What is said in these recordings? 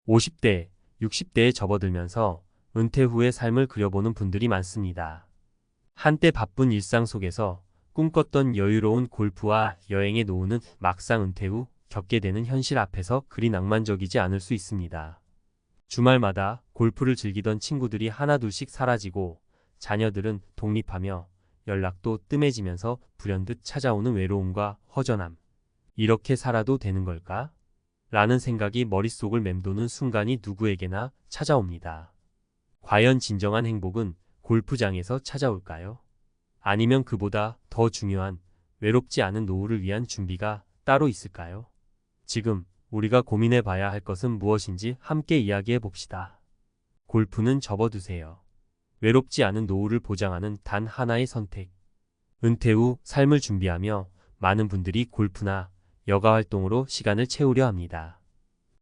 50대, 60대에 접어들면서 은퇴 후의 삶을 그려보는 분들이 많습니다. 한때 바쁜 일상 속에서 꿈꿨던 여유로운 골프와 여행의 노후는 막상 은퇴 후 겪게 되는 현실 앞에서 그리 낭만적이지 않을 수 있습니다. 주말마다 골프를 즐기던 친구들이 하나둘씩 사라지고 자녀들은 독립하며 연락도 뜸해지면서 불현듯 찾아오는 외로움과 허전함. 이렇게 살아도 되는 걸까? 라는 생각이 머릿속을 맴도는 순간이 누구에게나 찾아옵니다. 과연 진정한 행복은 골프장에서 찾아올까요? 아니면 그보다 더 중요한 외롭지 않은 노후를 위한 준비가 따로 있을까요? 지금 우리가 고민해 봐야 할 것은 무엇인지 함께 이야기해 봅시다. 골프는 접어두세요. 외롭지 않은 노후를 보장하는 단 하나의 선택. 은퇴 후 삶을 준비하며 많은 분들이 골프나 여가 활동으로 시간을 채우려 합니다.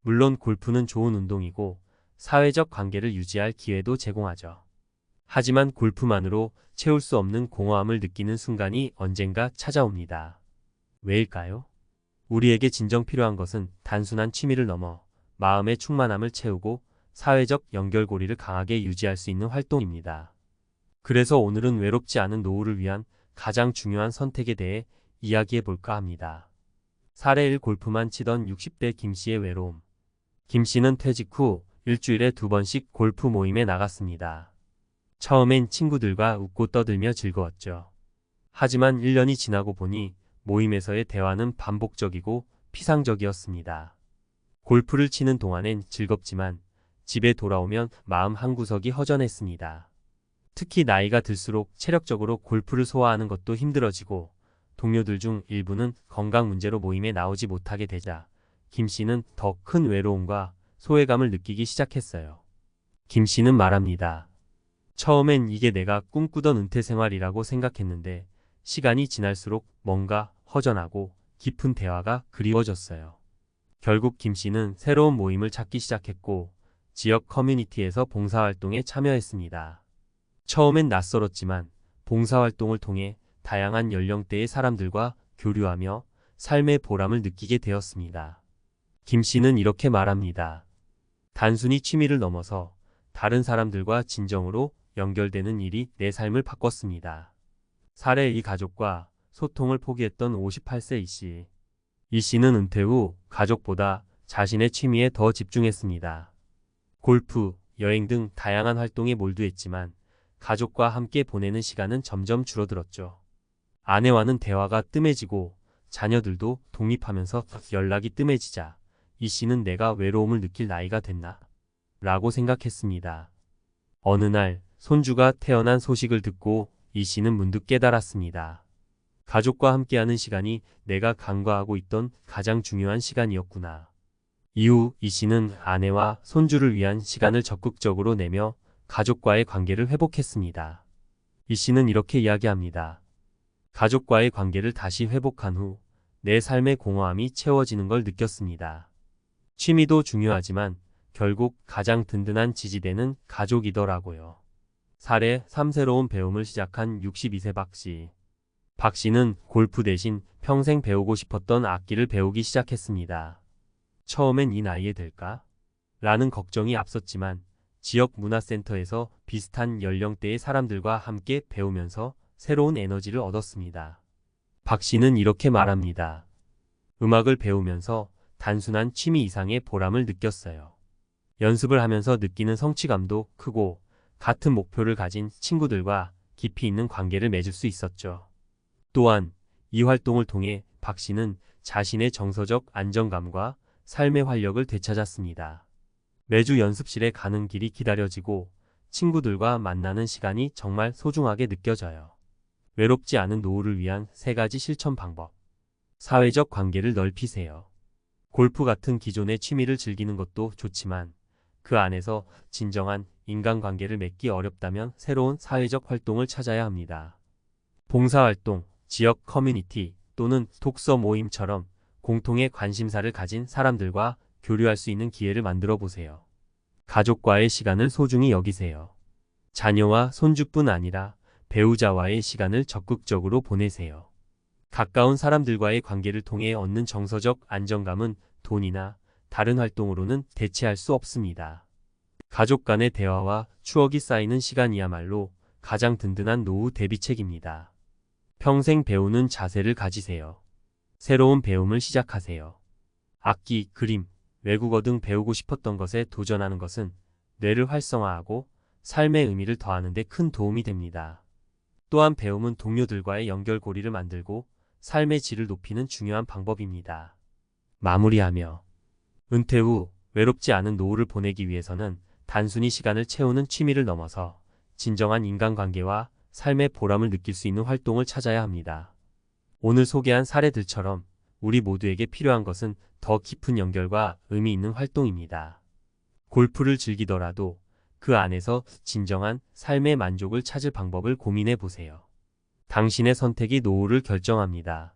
물론 골프는 좋은 운동이고 사회적 관계를 유지할 기회도 제공하죠. 하지만 골프만으로 채울 수 없는 공허함을 느끼는 순간이 언젠가 찾아옵니다. 왜일까요? 우리에게 진정 필요한 것은 단순한 취미를 넘어 마음의 충만함을 채우고 사회적 연결고리를 강하게 유지할 수 있는 활동입니다. 그래서 오늘은 외롭지 않은 노후를 위한 가장 중요한 선택에 대해 이야기해 볼까 합니다. 사례 1. 골프만 치던 60대 김씨의 외로움. 김씨는 퇴직 후 일주일에 2번씩 골프 모임에 나갔습니다. 처음엔 친구들과 웃고 떠들며 즐거웠죠. 하지만 1년이 지나고 보니 모임에서의 대화는 반복적이고 피상적이었습니다. 골프를 치는 동안엔 즐겁지만 집에 돌아오면 마음 한구석이 허전했습니다. 특히 나이가 들수록 체력적으로 골프를 소화하는 것도 힘들어지고 동료들 중 일부는 건강 문제로 모임에 나오지 못하게 되자 김 씨는 더 큰 외로움과 소외감을 느끼기 시작했어요. 김 씨는 말합니다. 처음엔 이게 내가 꿈꾸던 은퇴 생활이라고 생각했는데 시간이 지날수록 뭔가 허전하고 깊은 대화가 그리워졌어요. 결국 김 씨는 새로운 모임을 찾기 시작했고 지역 커뮤니티에서 봉사활동에 참여했습니다. 처음엔 낯설었지만 봉사활동을 통해 다양한 연령대의 사람들과 교류하며 삶의 보람을 느끼게 되었습니다. 김 씨는 이렇게 말합니다. 단순히 취미를 넘어서 다른 사람들과 진정으로 연결되는 일이 내 삶을 바꿨습니다. 사례 2. 가족과 소통을 포기했던 58세 이씨. 이씨는 은퇴 후 가족보다 자신의 취미에 더 집중했습니다. 골프, 여행 등 다양한 활동에 몰두했지만 가족과 함께 보내는 시간은 점점 줄어들었죠. 아내와는 대화가 뜸해지고 자녀들도 독립하면서 연락이 뜸해지자 이씨는 내가 외로움을 느낄 나이가 됐나? 라고 생각했습니다. 어느 날 손주가 태어난 소식을 듣고 이씨는 문득 깨달았습니다. 가족과 함께하는 시간이 내가 간과하고 있던 가장 중요한 시간이었구나. 이후 이씨는 아내와 손주를 위한 시간을 적극적으로 내며 가족과의 관계를 회복했습니다. 이씨는 이렇게 이야기합니다. 가족과의 관계를 다시 회복한 후 내 삶의 공허함이 채워지는 걸 느꼈습니다. 취미도 중요하지만 결국 가장 든든한 지지대는 가족이더라고요. 사례 3. 새로운 배움을 시작한 62세 박 씨. 박 씨는 골프 대신 평생 배우고 싶었던 악기를 배우기 시작했습니다. 처음엔 이 나이에 될까? 라는 걱정이 앞섰지만 지역 문화센터에서 비슷한 연령대의 사람들과 함께 배우면서 새로운 에너지를 얻었습니다. 박 씨는 이렇게 말합니다. 음악을 배우면서 단순한 취미 이상의 보람을 느꼈어요. 연습을 하면서 느끼는 성취감도 크고 같은 목표를 가진 친구들과 깊이 있는 관계를 맺을 수 있었죠. 또한 이 활동을 통해 박 씨는 자신의 정서적 안정감과 삶의 활력을 되찾았습니다. 매주 연습실에 가는 길이 기다려지고 친구들과 만나는 시간이 정말 소중하게 느껴져요. 외롭지 않은 노후를 위한 3가지 실천 방법. 사회적 관계를 넓히세요. 골프 같은 기존의 취미를 즐기는 것도 좋지만 그 안에서 진정한 인간관계를 맺기 어렵다면 새로운 사회적 활동을 찾아야 합니다. 봉사활동, 지역 커뮤니티 또는 독서 모임처럼 공통의 관심사를 가진 사람들과 교류할 수 있는 기회를 만들어 보세요. 가족과의 시간을 소중히 여기세요. 자녀와 손주뿐 아니라 배우자와의 시간을 적극적으로 보내세요. 가까운 사람들과의 관계를 통해 얻는 정서적 안정감은 돈이나 다른 활동으로는 대체할 수 없습니다. 가족 간의 대화와 추억이 쌓이는 시간이야말로 가장 든든한 노후 대비책입니다. 평생 배우는 자세를 가지세요. 새로운 배움을 시작하세요. 악기, 그림, 외국어 등 배우고 싶었던 것에 도전하는 것은 뇌를 활성화하고 삶의 의미를 더하는 데 큰 도움이 됩니다. 또한 배움은 동료들과의 연결고리를 만들고 삶의 질을 높이는 중요한 방법입니다. 마무리하며 은퇴 후 외롭지 않은 노후를 보내기 위해서는 단순히 시간을 채우는 취미를 넘어서 진정한 인간관계와 삶의 보람을 느낄 수 있는 활동을 찾아야 합니다. 오늘 소개한 사례들처럼 우리 모두에게 필요한 것은 더 깊은 연결과 의미 있는 활동입니다. 골프를 즐기더라도 그 안에서 진정한 삶의 만족을 찾을 방법을 고민해 보세요. 당신의 선택이 노후를 결정합니다.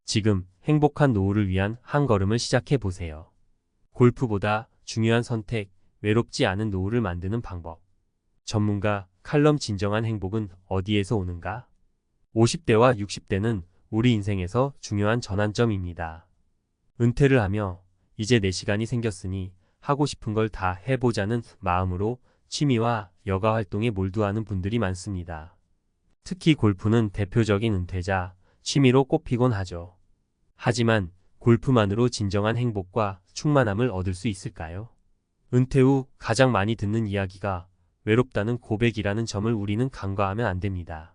지금 행복한 노후를 위한 한 걸음을 시작해 보세요. 골프보다 중요한 선택, 외롭지 않은 노후를 만드는 방법. 전문가 칼럼 진정한 행복은 어디에서 오는가? 50대와 60대는 우리 인생에서 중요한 전환점입니다. 은퇴를 하며 이제 내 시간이 생겼으니 하고 싶은 걸 다 해보자는 마음으로 취미와 여가 활동에 몰두하는 분들이 많습니다. 특히 골프는 대표적인 은퇴자 취미로 꼽히곤 하죠. 하지만 골프만으로 진정한 행복과 충만함을 얻을 수 있을까요? 은퇴 후 가장 많이 듣는 이야기가 외롭다는 고백이라는 점을 우리는 간과하면 안 됩니다.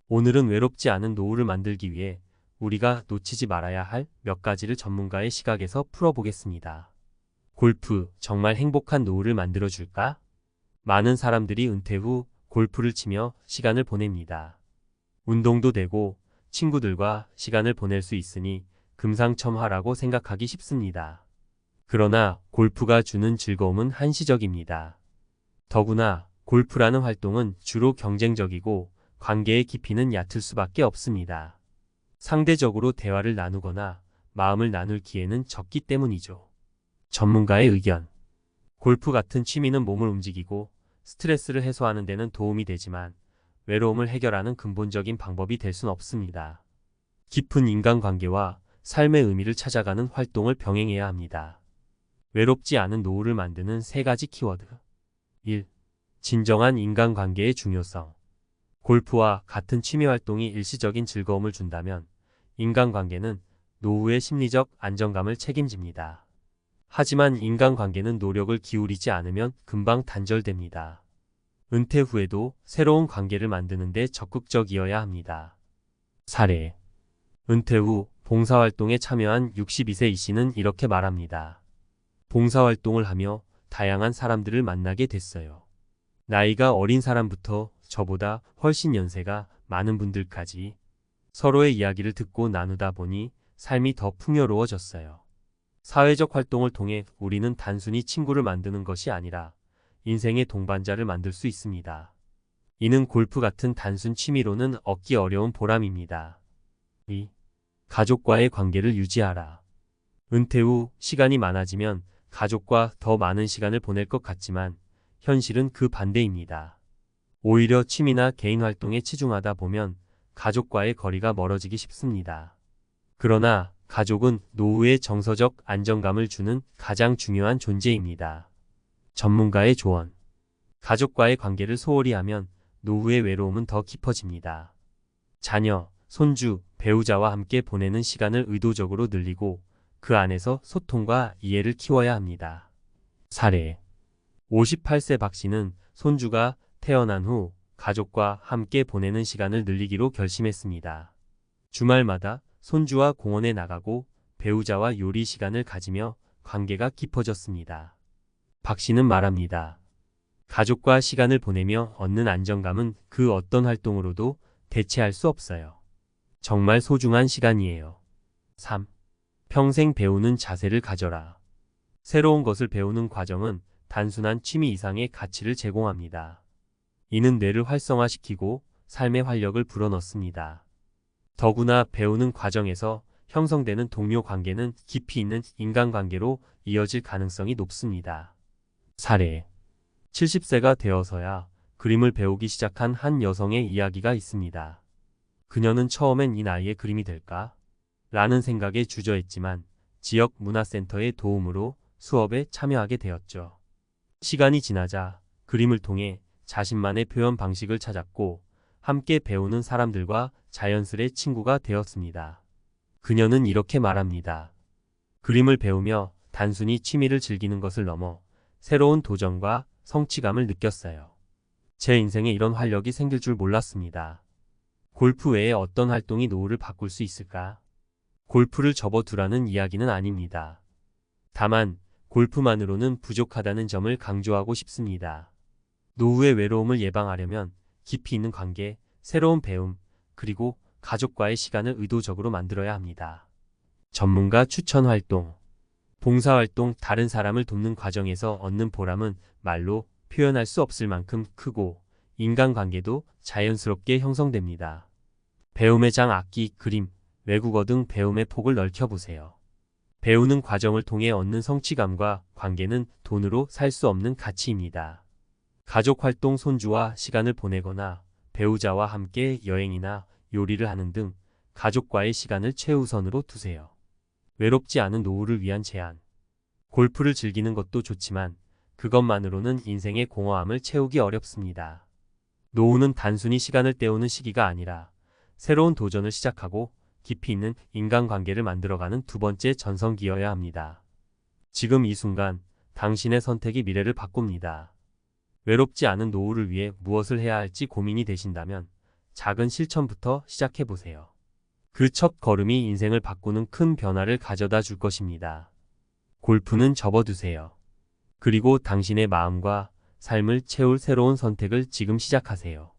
오늘은 외롭지 않은 노후를 만들기 위해 우리가 놓치지 말아야 할 몇 가지를 전문가의 시각에서 풀어보겠습니다. 골프, 정말 행복한 노후를 만들어줄까? 많은 사람들이 은퇴 후 골프를 치며 시간을 보냅니다. 운동도 되고 친구들과 시간을 보낼 수 있으니 금상첨화라고 생각하기 쉽습니다. 그러나 골프가 주는 즐거움은 한시적입니다. 더구나 골프라는 활동은 주로 경쟁적이고 관계의 깊이는 얕을 수밖에 없습니다. 상대적으로 대화를 나누거나 마음을 나눌 기회는 적기 때문이죠. 전문가의 의견. 골프 같은 취미는 몸을 움직이고 스트레스를 해소하는 데는 도움이 되지만 외로움을 해결하는 근본적인 방법이 될 순 없습니다. 깊은 인간관계와 삶의 의미를 찾아가는 활동을 병행해야 합니다. 외롭지 않은 노후를 만드는 3가지 키워드. 1. 진정한 인간관계의 중요성. 골프와 같은 취미활동이 일시적인 즐거움을 준다면 인간관계는 노후의 심리적 안정감을 책임집니다. 하지만 인간관계는 노력을 기울이지 않으면 금방 단절됩니다. 은퇴 후에도 새로운 관계를 만드는 데 적극적이어야 합니다. 사례. 은퇴 후 봉사활동에 참여한 62세 이씨는 이렇게 말합니다. 봉사활동을 하며 다양한 사람들을 만나게 됐어요. 나이가 어린 사람부터 저보다 훨씬 연세가 많은 분들까지 서로의 이야기를 듣고 나누다 보니 삶이 더 풍요로워졌어요. 사회적 활동을 통해 우리는 단순히 친구를 만드는 것이 아니라 인생의 동반자를 만들 수 있습니다. 이는 골프 같은 단순 취미로는 얻기 어려운 보람입니다. 2. 가족과의 관계를 유지하라. 은퇴 후 시간이 많아지면 가족과 더 많은 시간을 보낼 것 같지만 현실은 그 반대입니다. 오히려 취미나 개인 활동에 치중하다 보면 가족과의 거리가 멀어지기 쉽습니다. 그러나 가족은 노후의 정서적 안정감을 주는 가장 중요한 존재입니다. 전문가의 조언. 가족과의 관계를 소홀히 하면 노후의 외로움은 더 깊어집니다. 자녀, 손주, 배우자와 함께 보내는 시간을 의도적으로 늘리고 그 안에서 소통과 이해를 키워야 합니다. 사례. 58세 박 씨는 손주가 태어난 후 가족과 함께 보내는 시간을 늘리기로 결심했습니다. 주말마다 손주와 공원에 나가고 배우자와 요리 시간을 가지며 관계가 깊어졌습니다. 박 씨는 말합니다. 가족과 시간을 보내며 얻는 안정감은 그 어떤 활동으로도 대체할 수 없어요. 정말 소중한 시간이에요. 3. 평생 배우는 자세를 가져라. 새로운 것을 배우는 과정은 단순한 취미 이상의 가치를 제공합니다. 이는 뇌를 활성화시키고 삶의 활력을 불어넣습니다. 더구나 배우는 과정에서 형성되는 동료 관계는 깊이 있는 인간관계로 이어질 가능성이 높습니다. 사례. 70세가 되어서야 그림을 배우기 시작한 한 여성의 이야기가 있습니다. 그녀는 처음엔 이 나이에 그림이 될까? 라는 생각에 주저했지만 지역 문화센터의 도움으로 수업에 참여하게 되었죠. 시간이 지나자 그림을 통해 자신만의 표현 방식을 찾았고 함께 배우는 사람들과 자연스레 친구가 되었습니다. 그녀는 이렇게 말합니다. 그림을 배우며 단순히 취미를 즐기는 것을 넘어 새로운 도전과 성취감을 느꼈어요. 제 인생에 이런 활력이 생길 줄 몰랐습니다. 골프 외에 어떤 활동이 노후를 바꿀 수 있을까? 골프를 접어두라는 이야기는 아닙니다. 다만 골프만으로는 부족하다는 점을 강조하고 싶습니다. 노후의 외로움을 예방하려면 깊이 있는 관계, 새로운 배움, 그리고 가족과의 시간을 의도적으로 만들어야 합니다. 전문가 추천 활동. 봉사활동, 다른 사람을 돕는 과정에서 얻는 보람은 말로 표현할 수 없을 만큼 크고 인간관계도 자연스럽게 형성됩니다. 배움의 장, 악기, 그림, 외국어 등 배움의 폭을 넓혀보세요. 배우는 과정을 통해 얻는 성취감과 관계는 돈으로 살 수 없는 가치입니다. 가족활동, 손주와 시간을 보내거나 배우자와 함께 여행이나 요리를 하는 등 가족과의 시간을 최우선으로 두세요. 외롭지 않은 노후를 위한 제안. 골프를 즐기는 것도 좋지만 그것만으로는 인생의 공허함을 채우기 어렵습니다. 노후는 단순히 시간을 때우는 시기가 아니라 새로운 도전을 시작하고 깊이 있는 인간관계를 만들어가는 두 번째 전성기여야 합니다. 지금 이 순간 당신의 선택이 미래를 바꿉니다. 외롭지 않은 노후를 위해 무엇을 해야 할지 고민이 되신다면 작은 실천부터 시작해보세요. 그 첫 걸음이 인생을 바꾸는 큰 변화를 가져다 줄 것입니다. 골프는 접어두세요. 그리고 당신의 마음과 삶을 채울 새로운 선택을 지금 시작하세요.